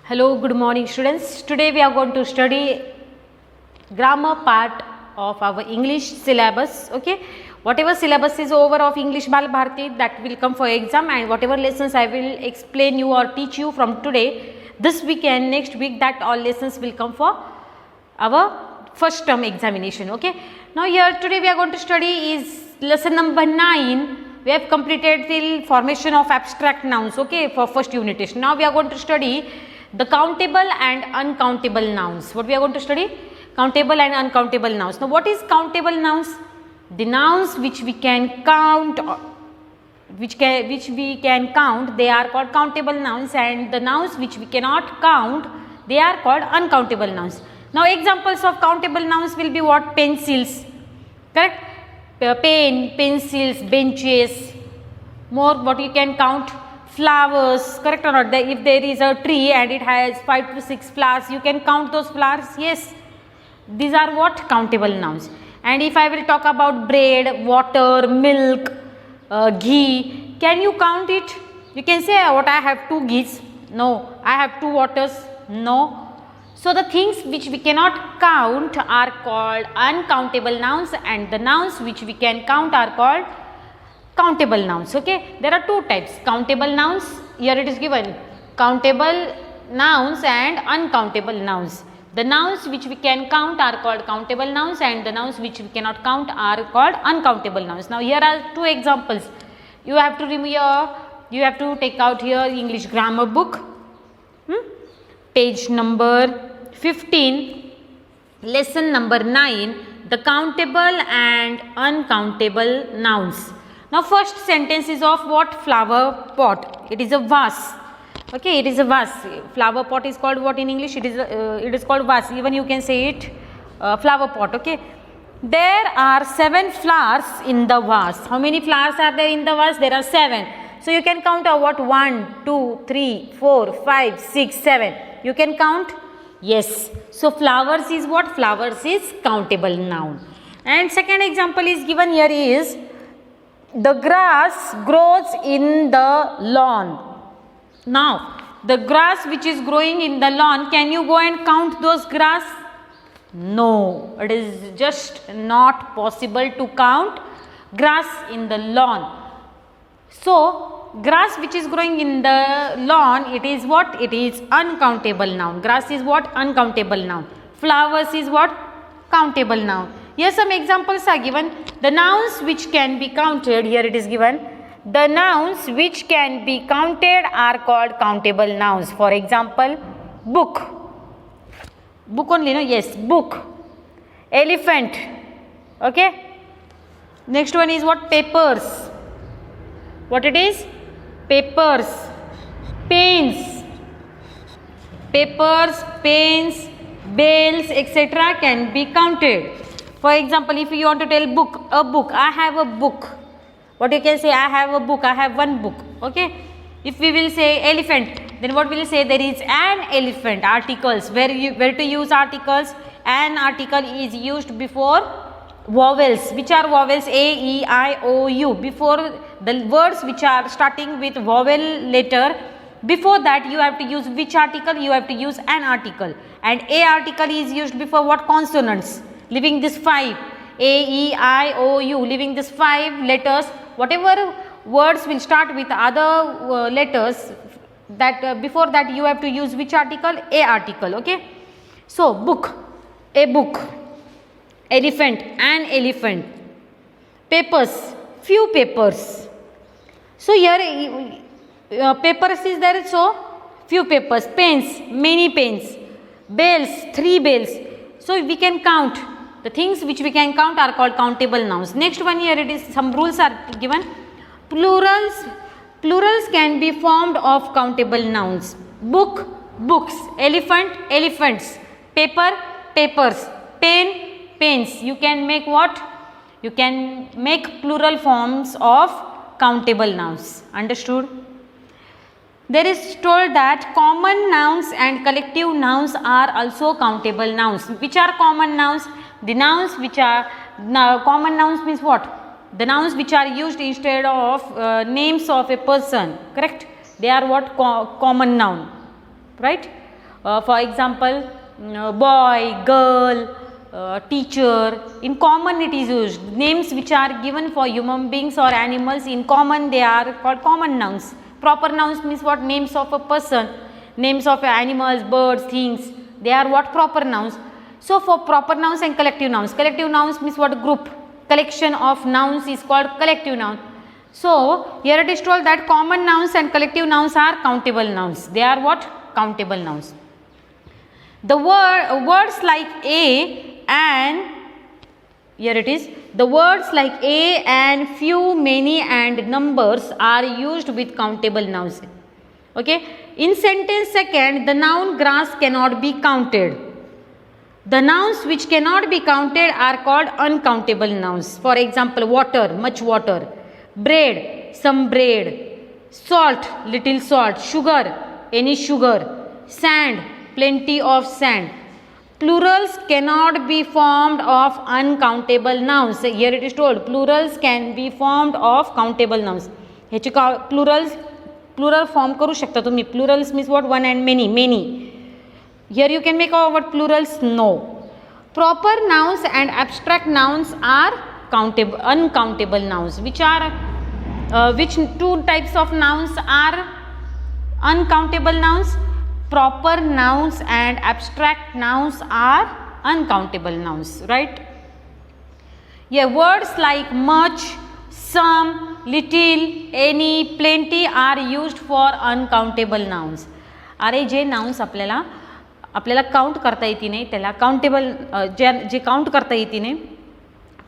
Hello, good morning students. Today we are going to study grammar part of our English syllabus. Okay, whatever syllabus is over of English Bal Bharati, that will come for exam, and whatever lessons I will explain you or teach you from today, this week and next week, that all lessons will come for our first term examination. Okay, now here today we are going to study is lesson number 9. We have completed the formation of abstract nouns, okay, for first unit test. Now we are going to study the countable and uncountable nouns. What we are going to study? Countable and uncountable nouns. Now what is countable nouns? The nouns which we can count, which we can count, they are called countable nouns, and the nouns which we cannot count, they are called uncountable nouns. Now examples of countable nouns will be what? Pencils, correct? Pen, pencils, benches. More, what you can count? Flowers, correct or not? If there is a tree and it has 5 to 6 flowers, you can count those flowers. Yes, these are what? Countable nouns. And if I will talk about bread, water, milk, ghee, can you count it? You can say, what, I have 2 ghees? No. I have 2 waters? No. So the things which we cannot count are called uncountable nouns, and the nouns which we can count are called countable nouns. Okay, there are 2 types: countable nouns, here it is given, countable nouns and uncountable nouns. The nouns which we can count are called countable nouns, and the nouns which we cannot count are called uncountable nouns. Now here are 2 examples. You have to remember, you have to take out here English grammar book, page number 15, lesson number 9, the countable and uncountable nouns. Now first sentence is of what? Flower pot. It is a vase. Okay, it is a vase. Flower pot is called what in English? It is called vase. Even you can say it flower pot. Okay. There are 7 flowers in the vase. How many flowers are there in the vase? There are 7. So you can count what? 1, 2, 3, 4, 5, 6, 7. You can count? Yes. So flowers is what? Flowers is countable noun. And second example is given here is, the grass grows in the lawn. Now, the grass which is growing in the lawn, can you go and count those grass? No, it is just not possible to count grass in the lawn. So, grass which is growing in the lawn, it is what? It is uncountable noun. Grass is what? Uncountable noun. Flowers is what? Countable noun. Here some examples are given. The nouns which can be counted, here it is given, the nouns which can be counted are called countable nouns. For example, book. Book only, no? Yes, book. Elephant. Okay. Next one is what? Papers. What it is? Papers. Pens. Papers, pens, bells, etc. can be counted. For example, if you want to tell book, a book, I have a book. What you can say? I have a book, I have one book. Okay. If we will say elephant, then what will you say? There is an elephant. Articles. Where to use articles? An article is used before vowels. Which are vowels? A, E, I, O, U. Before the words which are starting with vowel letter, before that you have to use which article? You have to use an article. And A article is used before what? Consonants. Leaving this 5. A, E, I, O, U. Leaving this 5 letters. Whatever words will start with other letters, that before that you have to use which article? A article. Okay. So, book. A book. Elephant, an elephant. Papers, few papers. So here papers is there, so few papers. Pens, many pens. Bells, 3 bells. So we can count. The things which we can count are called countable nouns. Next one, here it is, some rules are given. Plurals can be formed of countable nouns. Book, books. Elephant, elephants. Paper, papers. Pen, pens. You can make what? You can make plural forms of countable nouns. Understood? There is told that common nouns and collective nouns are also countable nouns. Which are common nouns? The nouns which are, common nouns means what? The nouns which are used instead of names of a person. Correct? They are what? Common noun. Right? For example, boy, girl, teacher. In common it is used. Names which are given for human beings or animals in common, they are called common nouns. Proper nouns means what? Names of a person, names of animals, birds, things. They are what? Proper nouns. So for proper nouns and collective nouns means what? Group. Collection of nouns is called collective noun. So here it is told that common nouns and collective nouns are countable nouns. They are what? Countable nouns. The words like a and, here it is, the words like a and few, many and numbers are used with countable nouns. Okay. In sentence second, the noun grass cannot be counted. The nouns which cannot be counted are called uncountable nouns. For example, water, much water, bread, some bread, salt, little salt, sugar, any sugar, sand, plenty of sand. Plurals cannot be formed of uncountable nouns. Here it is told plurals can be formed of countable nouns. ह्याची plural form करू शकता तुम्ही. Plurals means what? One and many. Here you can make our word plurals? No. Proper nouns and abstract nouns are uncountable nouns. Which two types of nouns are uncountable nouns? Proper nouns and abstract nouns are uncountable nouns, right? Yeah, words like much, some, little, any, plenty are used for uncountable nouns. अरे जे nouns आपल्याला count करता येते नाही त्याला countable, जे count करता येते नाही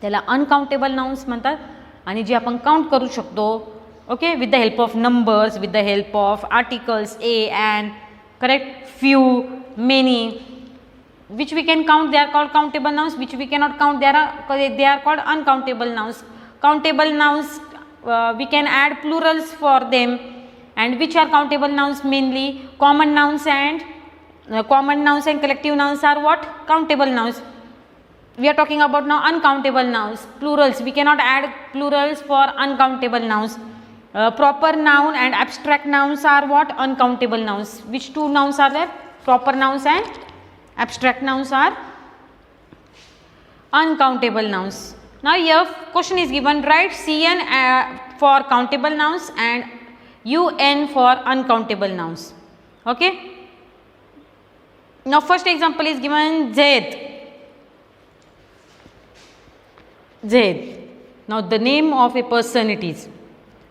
त्याला अनकाउंटेबल नाउन्स म्हणतात. आणि जे आपण काउंट करू शकतो, okay, with the help of numbers, with the help of articles A and, correct, few, many, which we can count, they are called countable nouns. Which we cannot count, they are called uncountable nouns. Countable nouns, we can add plurals for them. And which are countable nouns? Mainly common nouns and collective nouns are what? Countable nouns. We are talking about now uncountable nouns, plurals. We cannot add plurals for uncountable nouns. Proper noun and abstract nouns are what? Uncountable nouns. Which two nouns are there? Proper nouns and abstract nouns are uncountable nouns. Now here question is given, write Cn for countable nouns and Un for uncountable nouns. Okay. Now first example is given Zaid. Now the name of a person it is.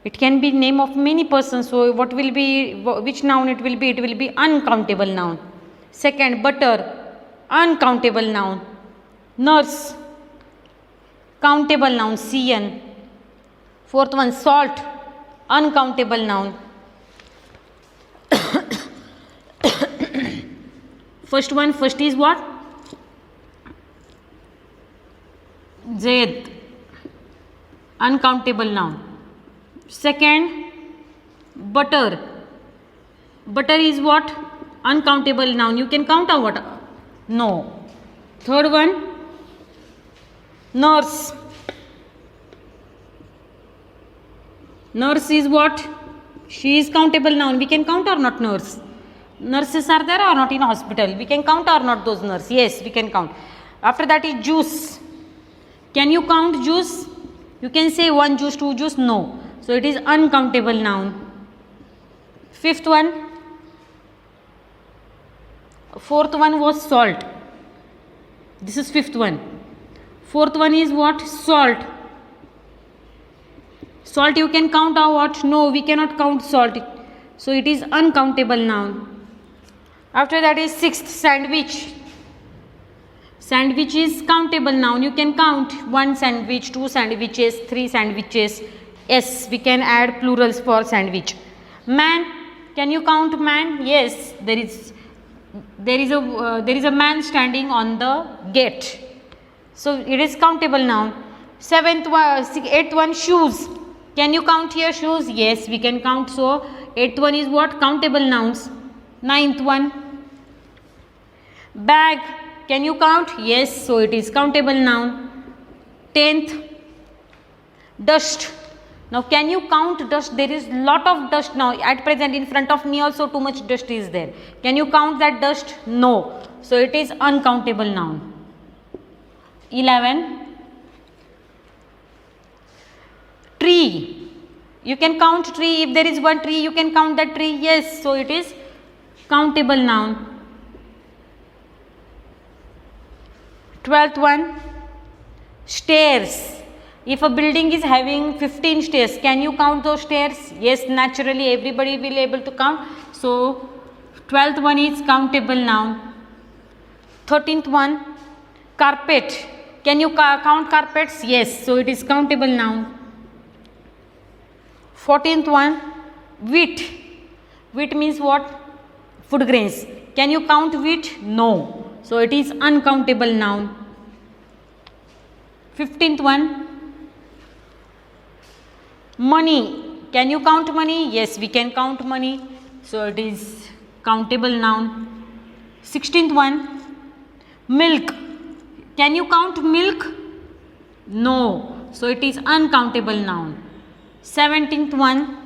It can be name of many persons. So what will be, which noun it will be? It will be uncountable noun. Second, butter, uncountable noun. Nurse, countable noun, Cn. Fourth one, salt, uncountable noun. First is what? Zaid, uncountable noun. Second, butter. Butter is what? Uncountable noun. You can count out what? No. Third one, nurse. Nurse is what? She is countable noun. We can count or not nurse? Nurses are there or not in hospital? We can count or not those nurses? Yes, we can count. After that is juice. Can you count juice? You can say one juice, two juice. No. So it is uncountable noun. Fifth one. Fourth one was salt. This is fifth one. Fourth one is what? Salt. Salt you can count or what? No, we cannot count salt. So it is uncountable noun. After that is sixth, sandwich. Sandwich is countable noun. You can count one sandwich, two sandwiches, three sandwiches. Yes, we can add plurals for sandwich. Man, can you count man? Yes, there is a man standing on the gate. So it is countable noun. Eighth one, shoes. Can you count here shoes? Yes, we can count. So eighth one is what? Countable nouns. Ninth one, bag. Can you count? Yes, so it is countable noun. 10th, dust. Now can you count dust? There is lot of dust now at present in front of me also, too much dust is there. Can you count that dust? No. So it is uncountable noun. 11. Tree. You can count tree. If there is one tree, you can count that tree. Yes. So it is countable noun. 12th one. Stairs. If a building is having 15 stairs, can you count those stairs? Yes, naturally everybody will able to count. So 12th one is countable noun. 13th one, carpet. Can you count carpets? Yes, so it is countable noun. 14th one, wheat. Wheat means what? Food grains. Can you count wheat? No, so it is uncountable noun. 15th one, money. Can you count money? Yes, we can count money, so it is countable noun. 16th one, milk. Can you count milk? No, so it is uncountable noun. 17th one,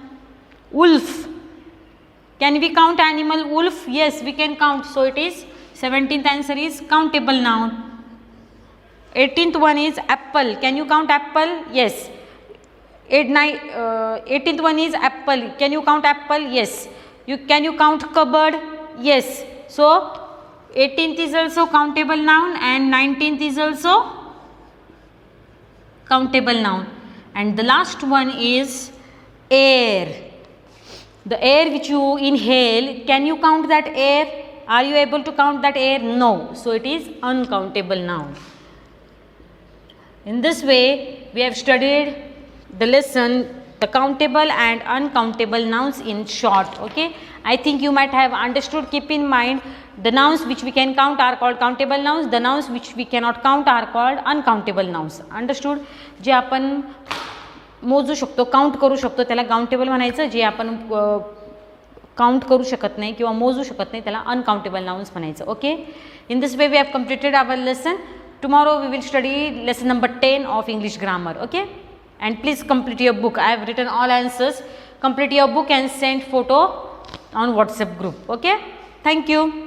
wolf. Can we count animal wolf? Yes, we can count, so it is 17th answer is countable noun. 18th one is apple. Can you count apple? Yes. 18th one is apple. Can you count apple? Yes. Can you count cupboard? Yes. So 18th is also countable noun and 19th is also countable noun. And the last one is air. The air which you inhale, can you count that air? Are you able to count that air? No. So it is uncountable noun. In this way, we have studied the lesson, the countable and uncountable nouns in short. Okay, I think you might have understood. Keep in mind, the nouns which we can count are called countable nouns, the nouns which we cannot count are called uncountable nouns. Understood? जे आपण मोजू शकतो, count करू शकतो त्याला countable म्हणायचं, जे आपण count करू शकत नाही किंवा मोजू शकत नाही त्याला अनकाउंटेबल नाउन्स म्हणायचं. Okay, in this way we have completed our lesson. Tomorrow we will study lesson number 10 of English grammar. Okay, and please complete your book. I have written all answers. Complete your book and send photo on WhatsApp group. Okay, thank you.